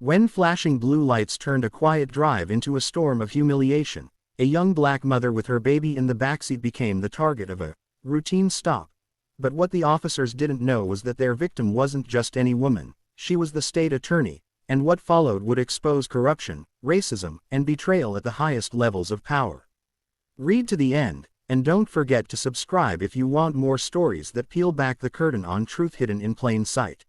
When flashing blue lights turned a quiet drive into a storm of humiliation, a young black mother with her baby in the backseat became the target of a routine stop. But what the officers didn't know was that their victim wasn't just any woman, she was the state attorney, and what followed would expose corruption, racism, and betrayal at the highest levels of power. Read to the end, and don't forget to subscribe if you want more stories that peel back the curtain on truth hidden in plain sight.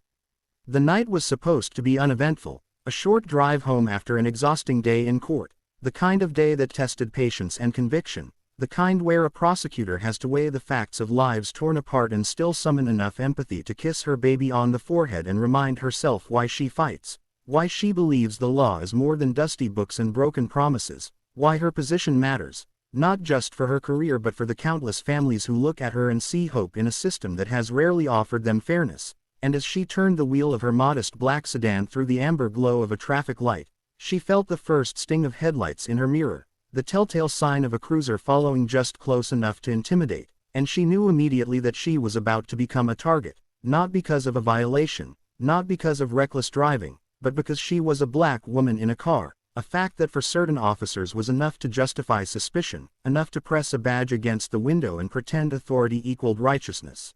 The night was supposed to be uneventful, a short drive home after an exhausting day in court, the kind of day that tested patience and conviction, the kind where a prosecutor has to weigh the facts of lives torn apart and still summon enough empathy to kiss her baby on the forehead and remind herself why she fights, why she believes the law is more than dusty books and broken promises, why her position matters, not just for her career but for the countless families who look at her and see hope in a system that has rarely offered them fairness. And as she turned the wheel of her modest black sedan through the amber glow of a traffic light, she felt the first sting of headlights in her mirror, the telltale sign of a cruiser following just close enough to intimidate, and she knew immediately that she was about to become a target, not because of a violation, not because of reckless driving, but because she was a black woman in a car, a fact that for certain officers was enough to justify suspicion, enough to press a badge against the window and pretend authority equaled righteousness.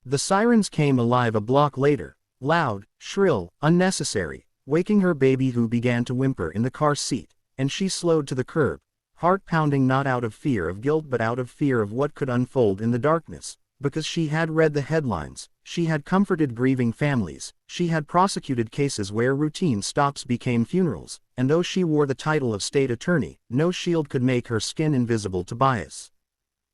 The sirens came alive a block later, loud, shrill, unnecessary, waking her baby who began to whimper in the car seat, and she slowed to the curb, heart pounding not out of fear of guilt but out of fear of what could unfold in the darkness, because she had read the headlines, she had comforted grieving families, she had prosecuted cases where routine stops became funerals, and though she wore the title of state attorney, no shield could make her skin invisible to bias.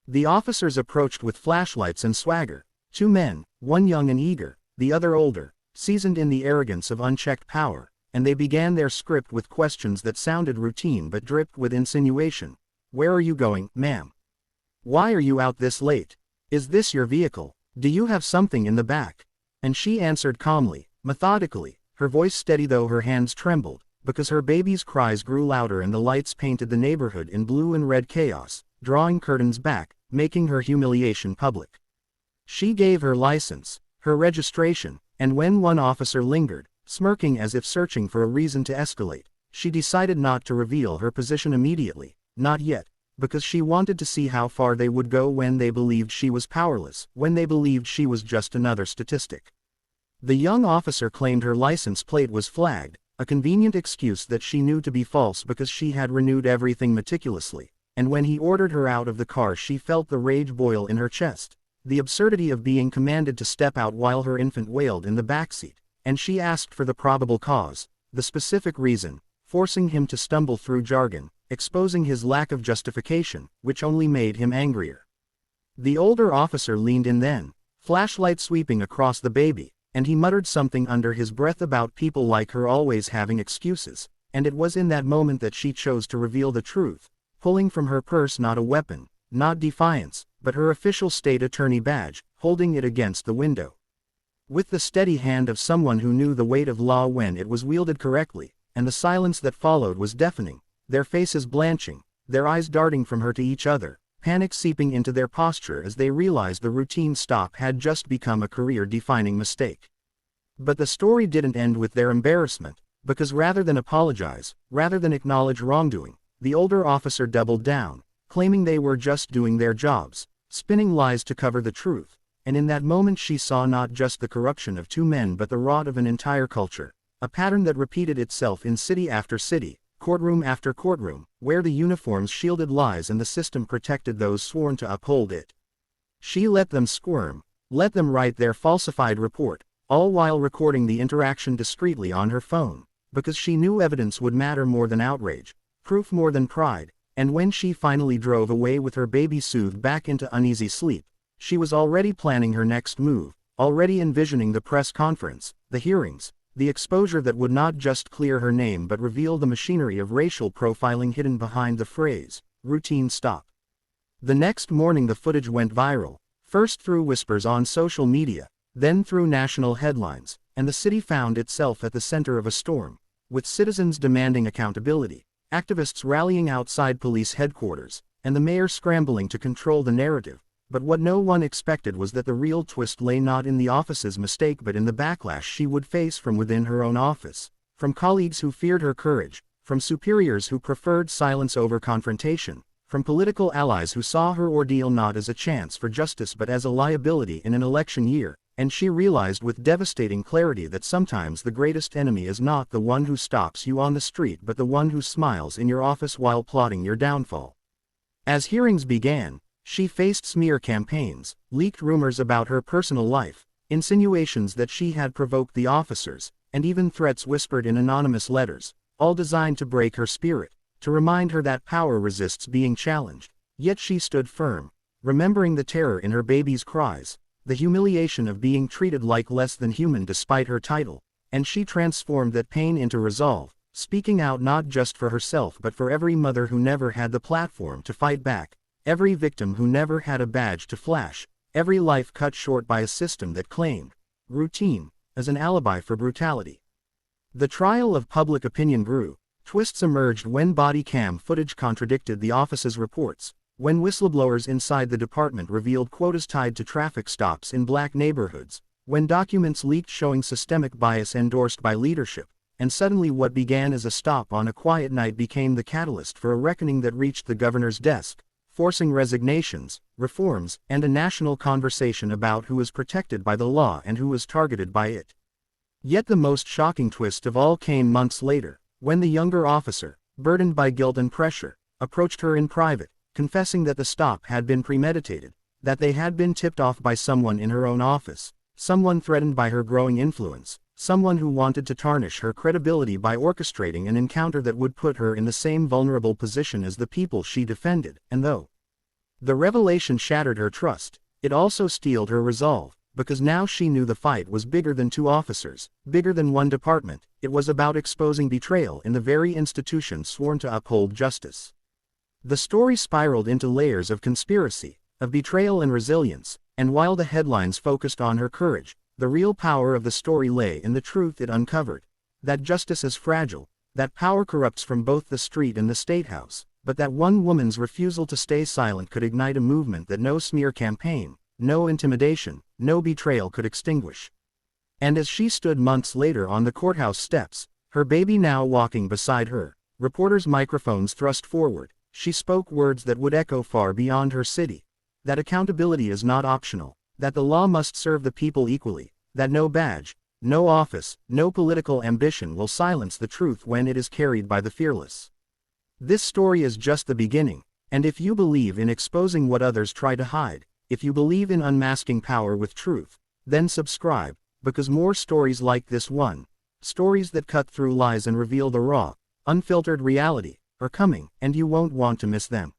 The officers approached with flashlights and swagger. Two men, one young and eager, the other older, seasoned in the arrogance of unchecked power, and they began their script with questions that sounded routine but dripped with insinuation. Where are you going, ma'am? Why are you out this late? Is this your vehicle? Do you have something in the back? And she answered calmly, methodically, her voice steady though her hands trembled, because her baby's cries grew louder and the lights painted the neighborhood in blue and red chaos, drawing curtains back, making her humiliation public. She gave her license, her registration, and when one officer lingered, smirking as if searching for a reason to escalate, she decided not to reveal her position immediately, not yet, because she wanted to see how far they would go when they believed she was powerless, when they believed she was just another statistic. The young officer claimed her license plate was flagged, a convenient excuse that she knew to be false because she had renewed everything meticulously, and when he ordered her out of the car she felt the rage boil in her chest. The absurdity of being commanded to step out while her infant wailed in the backseat, and she asked for the probable cause, the specific reason, forcing him to stumble through jargon, exposing his lack of justification, which only made him angrier. The older officer leaned in then, flashlight sweeping across the baby, and he muttered something under his breath about people like her always having excuses, and it was in that moment that she chose to reveal the truth, pulling from her purse not a weapon, not defiance, but her official state attorney badge, holding it against the window. With the steady hand of someone who knew the weight of law when it was wielded correctly, and the silence that followed was deafening, their faces blanching, their eyes darting from her to each other, panic seeping into their posture as they realized the routine stop had just become a career-defining mistake. But the story didn't end with their embarrassment, because rather than apologize, rather than acknowledge wrongdoing, the older officer doubled down, claiming they were just doing their jobs, spinning lies to cover the truth, and in that moment she saw not just the corruption of two men but the rot of an entire culture, a pattern that repeated itself in city after city, courtroom after courtroom, where the uniforms shielded lies and the system protected those sworn to uphold it. She let them squirm, let them write their falsified report, all while recording the interaction discreetly on her phone, because she knew evidence would matter more than outrage, proof more than pride. And when she finally drove away with her baby soothed back into uneasy sleep, she was already planning her next move, already envisioning the press conference, the hearings, the exposure that would not just clear her name but reveal the machinery of racial profiling hidden behind the phrase, routine stop. The next morning the footage went viral, first through whispers on social media, then through national headlines, and the city found itself at the center of a storm, with citizens demanding accountability, activists rallying outside police headquarters, and the mayor scrambling to control the narrative. But what no one expected was that the real twist lay not in the office's mistake but in the backlash she would face from within her own office, From colleagues who feared her courage, from superiors who preferred silence over confrontation, from political allies who saw her ordeal not as a chance for justice but as a liability in an election year, and she realized with devastating clarity that sometimes the greatest enemy is not the one who stops you on the street but the one who smiles in your office while plotting your downfall. As hearings began, she faced smear campaigns, leaked rumors about her personal life, insinuations that she had provoked the officers, and even threats whispered in anonymous letters, all designed to break her spirit, to remind her that power resists being challenged. Yet she stood firm, remembering the terror in her baby's cries, the humiliation of being treated like less than human despite her title, and she transformed that pain into resolve, speaking out not just for herself but for every mother who never had the platform to fight back, every victim who never had a badge to flash, every life cut short by a system that claimed routine as an alibi for brutality. The trial of public opinion grew. Twists emerged when body cam footage contradicted the office's reports, when whistleblowers inside the department revealed quotas tied to traffic stops in black neighborhoods, when documents leaked showing systemic bias endorsed by leadership, and suddenly what began as a stop on a quiet night became the catalyst for a reckoning that reached the governor's desk, forcing resignations, reforms, and a national conversation about who was protected by the law and who was targeted by it. Yet the most shocking twist of all came months later, when the younger officer, burdened by guilt and pressure, approached her in private, confessing that the stop had been premeditated, that they had been tipped off by someone in her own office, someone threatened by her growing influence, someone who wanted to tarnish her credibility by orchestrating an encounter that would put her in the same vulnerable position as the people she defended. And though the revelation shattered her trust, it also steeled her resolve, because now she knew the fight was bigger than two officers, bigger than one department. It was about exposing betrayal in the very institution sworn to uphold justice. The story spiraled into layers of conspiracy, of betrayal and resilience, and while the headlines focused on her courage, the real power of the story lay in the truth it uncovered. That justice is fragile, that power corrupts from both the street and the State House, but that one woman's refusal to stay silent could ignite a movement that no smear campaign, no intimidation, no betrayal could extinguish. And as she stood months later on the courthouse steps, her baby now walking beside her, reporters' microphones thrust forward, she spoke words that would echo far beyond her city. That accountability is not optional, that the law must serve the people equally, that no badge, no office, no political ambition will silence the truth when it is carried by the fearless. This story is just the beginning, and if you believe in exposing what others try to hide, if you believe in unmasking power with truth, then subscribe, because more stories like this one, stories that cut through lies and reveal the raw, unfiltered reality, are coming, and you won't want to miss them.